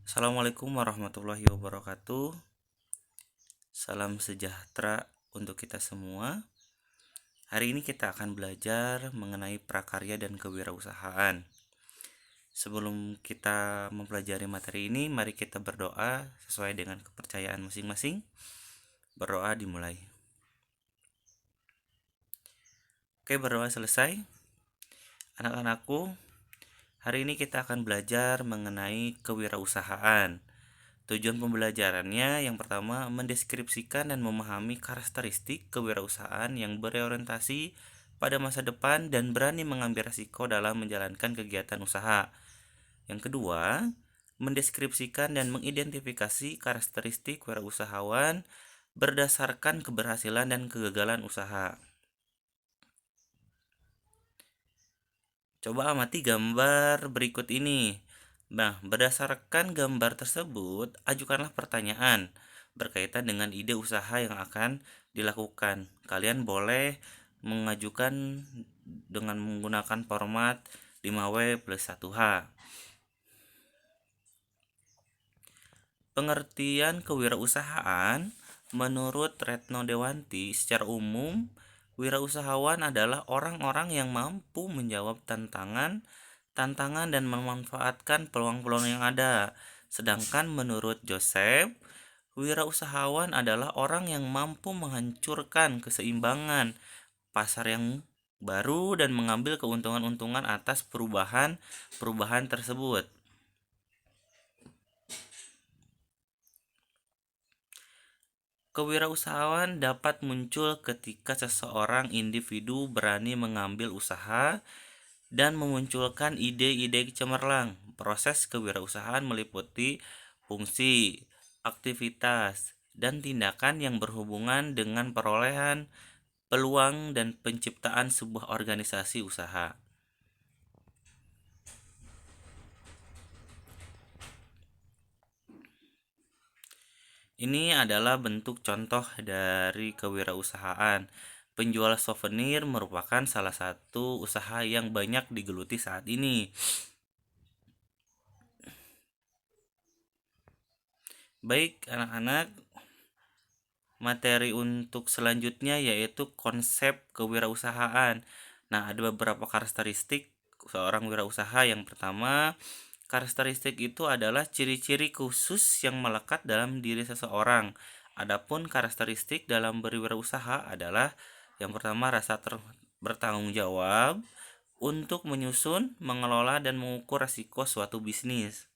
Assalamualaikum warahmatullahi wabarakatuh. Salam sejahtera untuk kita semua. Hari ini kita akan belajar mengenai prakarya dan kewirausahaan. Sebelum kita mempelajari materi ini, mari kita berdoa sesuai dengan kepercayaan masing-masing. Berdoa dimulai. Oke, berdoa selesai. Anak-anakku, hari ini kita akan belajar mengenai kewirausahaan. Tujuan pembelajarannya yang pertama mendeskripsikan dan memahami karakteristik kewirausahaan yang berorientasi pada masa depan dan berani mengambil risiko dalam menjalankan kegiatan usaha. Yang kedua, mendeskripsikan dan mengidentifikasi karakteristik wirausahawan berdasarkan keberhasilan dan kegagalan usaha. Coba amati gambar berikut ini. Nah, berdasarkan gambar tersebut, ajukanlah pertanyaan berkaitan dengan ide usaha yang akan dilakukan. Kalian boleh mengajukan dengan menggunakan format 5W+1H. Pengertian kewirausahaan menurut Retno Dewanti secara umum, wirausahawan adalah orang-orang yang mampu menjawab tantangan dan memanfaatkan peluang-peluang yang ada. Sedangkan menurut Joseph, wirausahawan adalah orang yang mampu menghancurkan keseimbangan pasar yang baru dan mengambil keuntungan-untungan atas perubahan tersebut. Kewirausahaan dapat muncul ketika seseorang individu berani mengambil usaha dan memunculkan ide-ide cemerlang. Proses kewirausahaan meliputi fungsi, aktivitas, dan tindakan yang berhubungan dengan perolehan, peluang, dan penciptaan sebuah organisasi usaha. Ini adalah bentuk contoh dari kewirausahaan. Penjual souvenir merupakan salah satu usaha yang banyak digeluti saat ini. Baik, anak-anak, materi untuk selanjutnya yaitu konsep kewirausahaan. Nah, ada beberapa karakteristik seorang wirausaha. Yang pertama, karakteristik itu adalah ciri-ciri khusus yang melekat dalam diri seseorang. Adapun karakteristik dalam berwirausaha adalah yang pertama rasa bertanggung jawab untuk menyusun, mengelola, dan mengukur risiko suatu bisnis.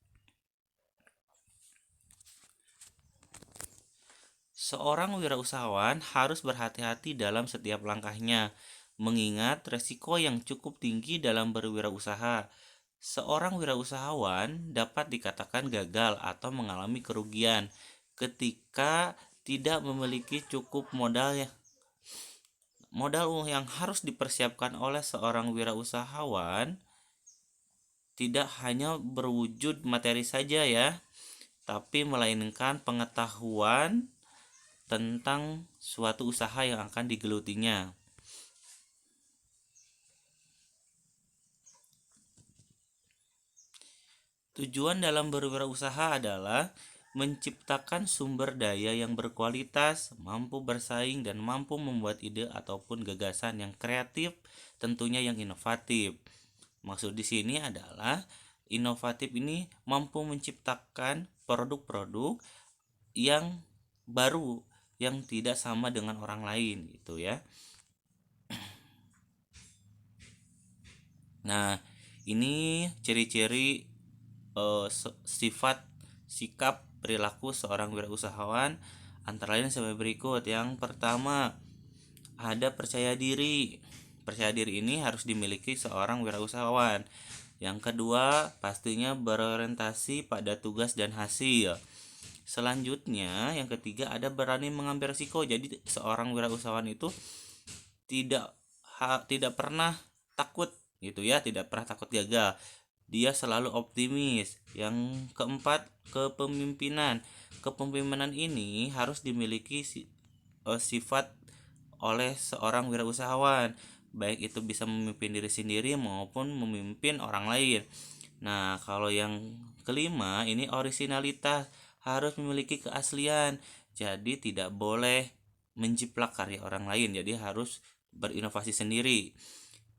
Seorang wirausahawan harus berhati-hati dalam setiap langkahnya, mengingat resiko yang cukup tinggi dalam berwirausaha. Seorang wirausahawan dapat dikatakan gagal atau mengalami kerugian ketika tidak memiliki cukup modal yang harus dipersiapkan oleh seorang wirausahawan tidak hanya berwujud materi saja ya, tapi melainkan pengetahuan tentang suatu usaha yang akan digelutinya. Tujuan dalam berwirausaha adalah menciptakan sumber daya yang berkualitas, mampu bersaing, dan mampu membuat ide ataupun gagasan yang kreatif, tentunya yang inovatif. Maksud di sini adalah inovatif ini mampu menciptakan produk-produk yang baru, yang tidak sama dengan orang lain gitu ya. Nah, ini ciri-ciri sifat, sikap, perilaku seorang wirausahawan antara lain sebagai berikut. Yang pertama, ada percaya diri. Percaya diri ini harus dimiliki seorang wirausahawan. Yang kedua, pastinya berorientasi pada tugas dan hasil. Selanjutnya, yang ketiga ada berani mengambil risiko. Jadi seorang wirausahawan itu tidak pernah takut gitu ya, tidak pernah takut gagal. Dia selalu optimis. Yang keempat, kepemimpinan. Kepemimpinan ini harus dimiliki sifat oleh seorang wirausahawan, baik itu bisa memimpin diri sendiri maupun memimpin orang lain. Nah, kalau yang kelima ini orisinalitas, harus memiliki keaslian. Jadi tidak boleh menjiplak karya orang lain, jadi harus berinovasi sendiri.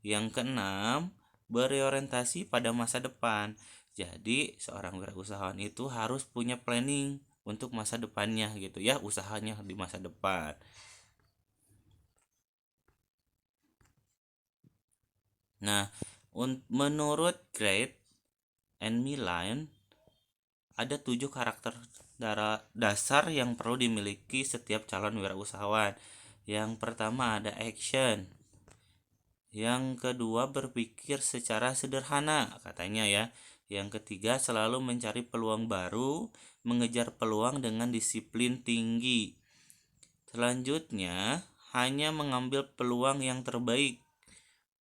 Yang keenam, berorientasi pada masa depan. Jadi seorang wirausahawan itu harus punya planning untuk masa depannya gitu ya, usahanya di masa depan. Nah, menurut Great and Milan ada 7 karakter dasar yang perlu dimiliki setiap calon wirausahawan. Yang pertama ada action. Yang kedua berpikir secara sederhana katanya ya. Yang ketiga selalu mencari peluang baru, mengejar peluang dengan disiplin tinggi. Selanjutnya hanya mengambil peluang yang terbaik,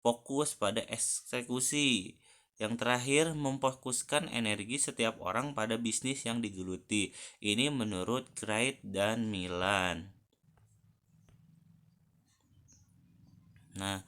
fokus pada eksekusi. Yang terakhir, memfokuskan energi setiap orang pada bisnis yang digeluti. Ini menurut Wright dan Milan. Nah,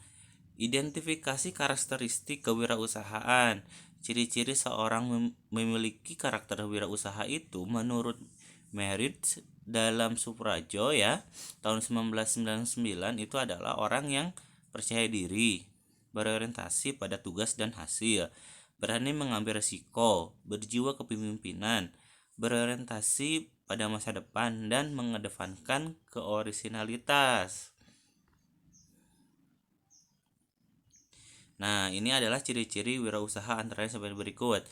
identifikasi karakteristik kewirausahaan. Ciri-ciri seorang memiliki karakter wirausaha itu menurut Merit dalam Suprajo ya, tahun 1999 itu adalah orang yang percaya diri, berorientasi pada tugas dan hasil, berani mengambil risiko, berjiwa kepemimpinan, berorientasi pada masa depan, dan mengedepankan keorisinalitas. Nah, ini adalah ciri-ciri wirausaha antara lain sebagai berikut.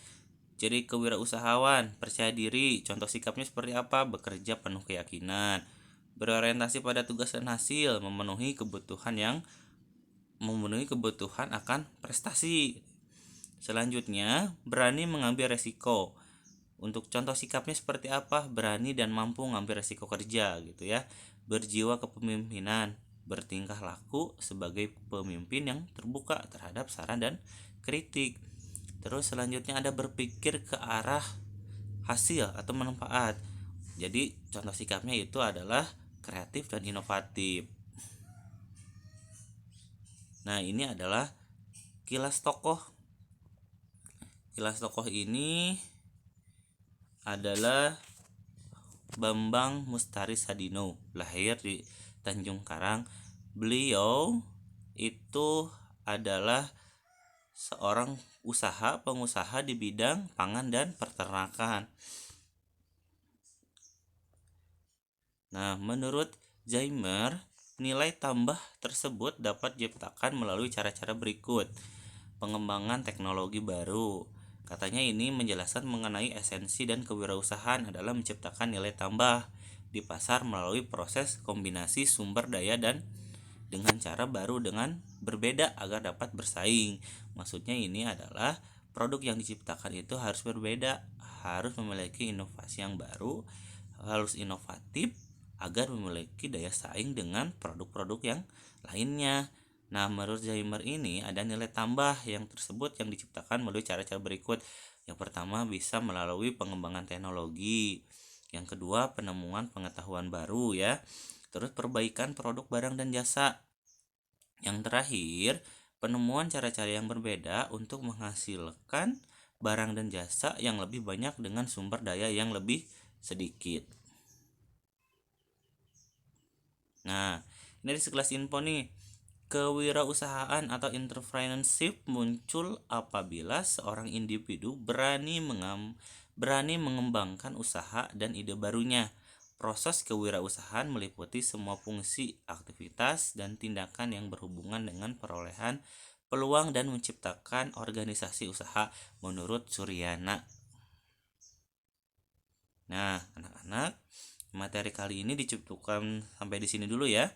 Ciri kewirausahawan, percaya diri, contoh sikapnya seperti apa? Bekerja penuh keyakinan, berorientasi pada tugas dan hasil, memenuhi kebutuhan akan prestasi. Selanjutnya, berani mengambil resiko. Untuk contoh sikapnya seperti apa? Berani dan mampu mengambil resiko kerja gitu ya. Berjiwa kepemimpinan, bertingkah laku sebagai pemimpin yang terbuka terhadap saran dan kritik. Terus selanjutnya ada berpikir ke arah hasil atau manfaat. Jadi contoh sikapnya itu adalah kreatif dan inovatif. Nah, ini adalah kilas tokoh. Kilas tokoh ini adalah Bambang Mustari Sadino, lahir di Tanjung Karang. Beliau itu adalah seorang pengusaha di bidang pangan dan peternakan. Nah, menurut Zaimer, nilai tambah tersebut dapat diciptakan melalui cara-cara berikut. Pengembangan teknologi baru. Katanya ini menjelaskan mengenai esensi dan kewirausahaan adalah menciptakan nilai tambah di pasar melalui proses kombinasi sumber daya dan dengan cara baru dengan berbeda agar dapat bersaing. Maksudnya ini adalah produk yang diciptakan itu harus berbeda, harus memiliki inovasi yang baru, harus inovatif agar memiliki daya saing dengan produk-produk yang lainnya. Nah, menurut Zaimer ini ada nilai tambah yang tersebut yang diciptakan melalui cara-cara berikut. Yang pertama bisa melalui pengembangan teknologi. Yang kedua penemuan pengetahuan baru ya. Terus perbaikan produk barang dan jasa. Yang terakhir penemuan cara-cara yang berbeda untuk menghasilkan barang dan jasa yang lebih banyak dengan sumber daya yang lebih sedikit. Nah, ini dari sekelas info nih. Kewirausahaan atau entrepreneurship muncul apabila seorang individu berani mengembangkan usaha dan ide barunya. Proses kewirausahaan meliputi semua fungsi, aktivitas, dan tindakan yang berhubungan dengan perolehan peluang dan menciptakan organisasi usaha menurut Suryana. Nah, anak-anak, materi kali ini dicukupkan sampai di sini dulu ya.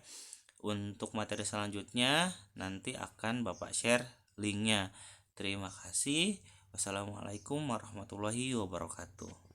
Untuk materi selanjutnya nanti akan Bapak share linknya. Terima kasih. Wassalamualaikum warahmatullahi wabarakatuh.